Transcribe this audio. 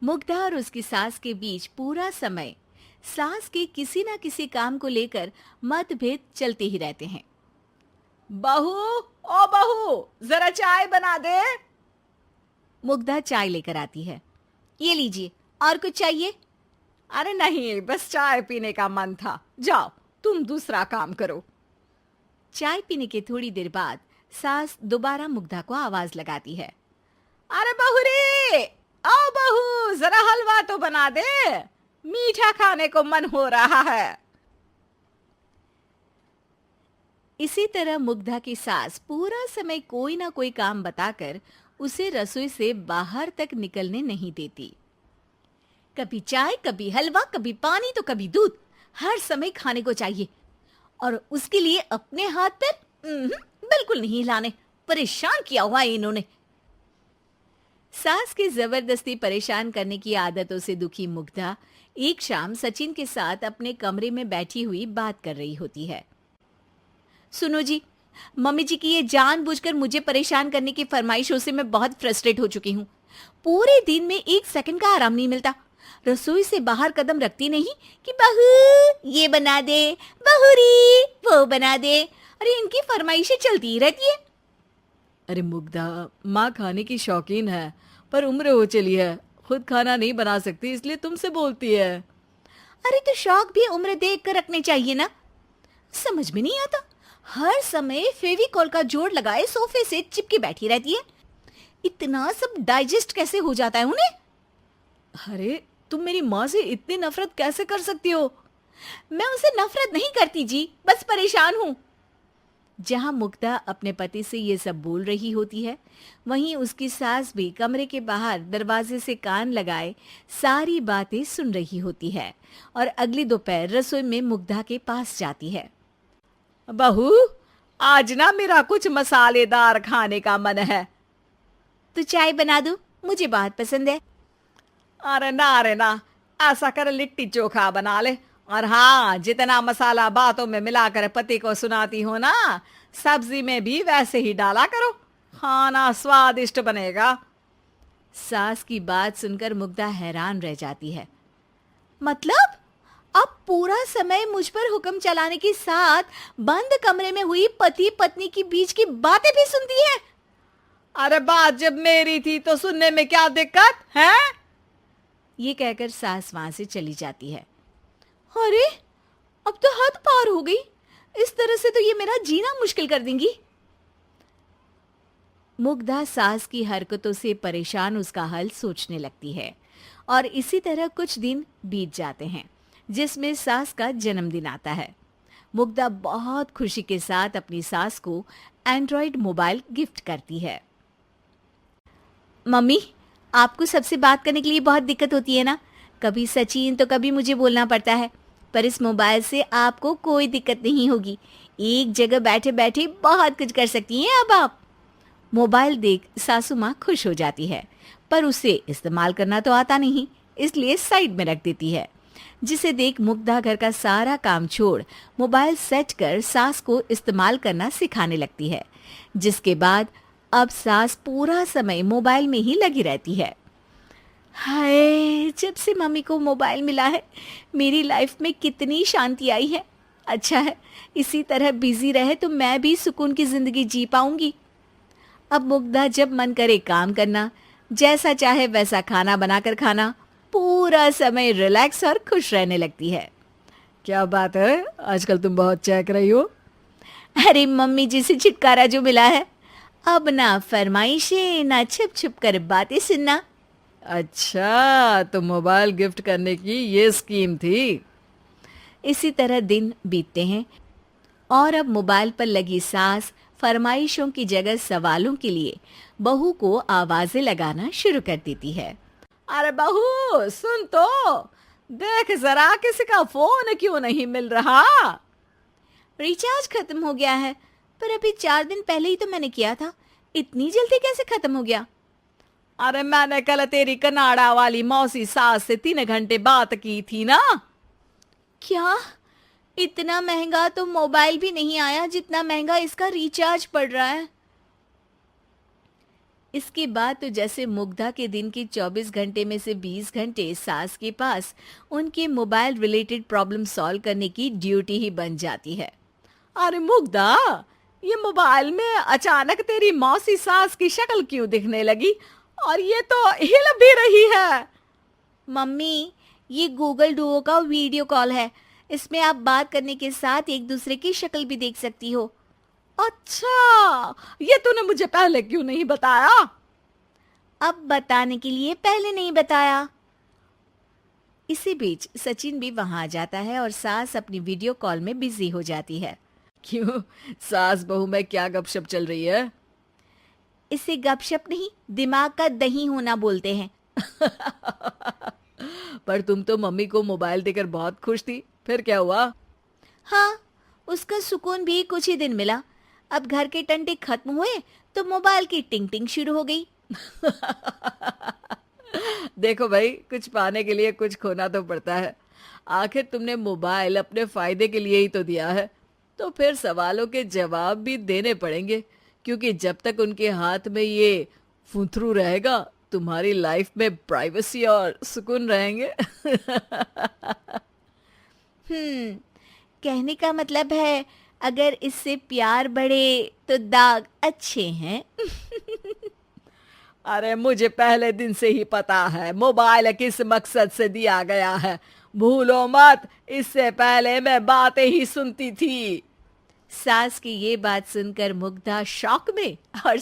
मुग्धा और उसकी सास के बीच पूरा समय सास के किसी ना किसी काम को लेकर मतभेद चलते ही रहते हैं। बहू, ओ बहू, जरा चाय बना दे। मुग्धा चाय लेकर आती है। ये लीजिए, और कुछ चाहिए? अरे नहीं, बस चाय पीने का मन था। जाओ, तुम दूसरा काम करो। चाय पीने के थोड़ी देर बाद सास दोबारा मुग्धा को आवाज लगाती है। अरे बहू रे, आओ बहू, जरा हलवा तो बना दे, मीठा खाने को मन हो रहा है। इसी तरह मुग्धा की सास पूरा समय कोई ना कोई काम बताकर उसे रसोई से बाहर तक निकलने नहीं देती। कभी चाय, कभी हलवा, कभी पानी तो कभी दूध, हर समय खाने को चाहिए। और उसके लिए अपने हाथ पैर बिल्कुल नहीं हिलाने। परेशान किया हुआ है इन्होंने। सास की जबरदस्ती परेशान करने की आदतों से दुखी मुग्धा एक शाम सचिन के साथ अपने कमरे में बैठी हुई बात कर रही होती है। सुनो जी, मम्मी जी की ये जानबूझकर मुझे परेशान करने की फरमाइशों से मैं बहुत फ्रस्ट्रेट हो चुकी हूँ। पूरे दिन में एक सेकंड का आराम नहीं मिलता। रसोई से बाहर कदम रखती नहीं कि बहू ये बना दे, बहुरी वो बना दे। अरे इनकी फरमाइशें चलती ही रहती है। अरे मुग्धा, माँ खाने की शौकीन है, पर उम्र हो चली है, खुद खाना नहीं बना सकती, इसलिए तुमसे बोलती है। अरे तो शौक भी उम्र देख कर रखने चाहिए ना। समझ में नहीं आता, हर समय फेविकॉल का जोड़ लगाए सोफे से चिपके बैठी रहती है। इतना सब डाइजेस्ट कैसे हो जाता है उन्हें? अरे तुम मेरी माँ से इतनी नफरत कैसे कर सकती हो? मैं उनसे नफरत नहीं करती जी, बस परेशान हूँ। जहां मुग्धा अपने पति से ये सब बोल रही होती है, वहीं उसकी सास भी कमरे के बाहर दरवाजे से कान लगाए सारी बातें सुन रही होती है और अगली दोपहर रसोई में मुग्धा के पास जाती है। बहू, आज ना मेरा कुछ मसालेदार खाने का मन है। तो चाय बना दूं? मुझे बहुत पसंद है। अरे ना, ऐसा कर लिट्टी चोखा बना ले। और हाँ, जितना मसाला बातों में मिलाकर पति को सुनाती हो ना, सब्जी में भी वैसे ही डाला करो, खाना स्वादिष्ट बनेगा। सास की बात सुनकर मुग्धा हैरान रह जाती है। मतलब अब पूरा समय मुझ पर हुक्म चलाने के साथ बंद कमरे में हुई पति पत्नी की बीच की बातें भी सुनती है? अरे बात जब मेरी थी तो सुनने में क्या दिक्कत है? ये कहकर सास वहां से चली जाती है। अरे अब तो हद पार हो गई। इस तरह से तो ये मेरा जीना मुश्किल कर देंगी। मुग्धा सास की हरकतों से परेशान उसका हल सोचने लगती है और इसी तरह कुछ दिन बीत जाते हैं, जिसमें सास का जन्मदिन आता है। मुग्धा बहुत खुशी के साथ अपनी सास को एंड्रॉयड मोबाइल गिफ्ट करती है। मम्मी, आपको सबसे बात करने के लिए बहुत दिक्कत होती है ना? कभी सचिन तो कभी मुझे बोलना पड़ता है, पर इस मोबाइल से आपको कोई दिक्कत नहीं होगी। एक जगह बैठे बैठे बहुत कुछ कर सकती हैं अब आप। मोबाइल देख सासू माँ खुश हो जाती है, पर उसे इस्तेमाल करना तो आता नहीं, इसलिए साइड में रख देती है। जिसे देख मुग्धा घर का सारा काम छोड़ मोबाइल सेट कर सास को इस्तेमाल करना सिखाने लगती है, जिसके बाद अब सास पूरा समय मोबाइल में ही लगी रहती है। हाय, जब से मम्मी को मोबाइल मिला है मेरी लाइफ में कितनी शांति आई है। अच्छा है, इसी तरह बिजी रहे तो मैं भी सुकून की जिंदगी जी पाऊंगी। अब मुग्धा जब मन करे काम करना, जैसा चाहे वैसा खाना बनाकर खाना, पूरा समय रिलैक्स और खुश रहने लगती है। क्या बात है, आजकल तुम बहुत चहक रही हो। अरे मम्मी जी से छुटकारा जो मिला है, अब ना फरमाइशें ना छुप छुप कर बातें सुनना। अच्छा, तो मोबाइल गिफ्ट करने की ये स्कीम थी। इसी तरह दिन बीतते हैं और अब मोबाइल पर लगी सास फरमाइशों की जगह सवालों के लिए बहू को आवाजें लगाना शुरू कर देती है। अरे बहू, सुन तो, देख जरा किसी का फोन क्यों नहीं मिल रहा? रिचार्ज खत्म हो गया है, पर अभी 4 दिन पहले ही तो मैंने किया था। इतनी जल्दी कैसे खत्म हो गया? अरे मैंने कल तेरी कनाडा वाली मौसी सास से 3 घंटे बात की थी ना। क्या? इतना महंगा तो मोबाइल भी नहीं आया जितना महंगा इसका रिचार्ज पड़ रहा है। इसके बाद तो जैसे मुग्धा के दिन के 24 घंटे में से 20 घंटे सास के पास उनके मोबाइल रिलेटेड प्रॉब्लम सॉल्व करने की ड्यूटी ही बन जाती है। अरे मुग्धा, ये मोबाइल में अचानक तेरी मौसी सास की शक्ल क्यों दिखने लगी? और ये तो हिल भी रही है। मम्मी, ये गूगल डुओ का वीडियो कॉल है। इसमें आप बात करने के साथ एक दूसरे की शक्ल भी देख सकती हो। अच्छा, ये तूने मुझे पहले क्यों नहीं बताया? अब बताने के लिए पहले नहीं बताया। इसी बीच सचिन भी वहां आ जाता है और सास अपनी वीडियो कॉल में बिजी हो जाती है। क्यों, सास बहू में क्या गपशप चल रही है? इसे गपशप नहीं, दिमाग का दही होना बोलते हैं। पर तुम तो मम्मी को मोबाइल देकर बहुत खुश थी, फिर क्या हुआ? हाँ, उसका सुकून भी कुछ ही दिन मिला। अब घर के टंटे खत्म हुए तो मोबाइल की टिंग टिंग शुरू हो गई। देखो भाई, कुछ पाने के लिए कुछ खोना तो पड़ता है। आखिर तुमने मोबाइल अपने फायदे के लिए ही तो दिया है, तो फिर सवालों के जवाब भी देने पड़ेंगे, क्योंकि जब तक उनके हाथ में ये फुंथरू रहेगा, तुम्हारी लाइफ में प्राइवेसी और सुकून रहेंगे। कहने का मतलब है अगर इससे प्यार बढ़े तो दाग अच्छे हैं। अरे मुझे पहले दिन से ही पता है मोबाइल किस मकसद से दिया गया है। भूलो मत, इससे पहले मैं बातें ही सुनती थी। सास की ये बात सुनकर मुग्धा शॉक में और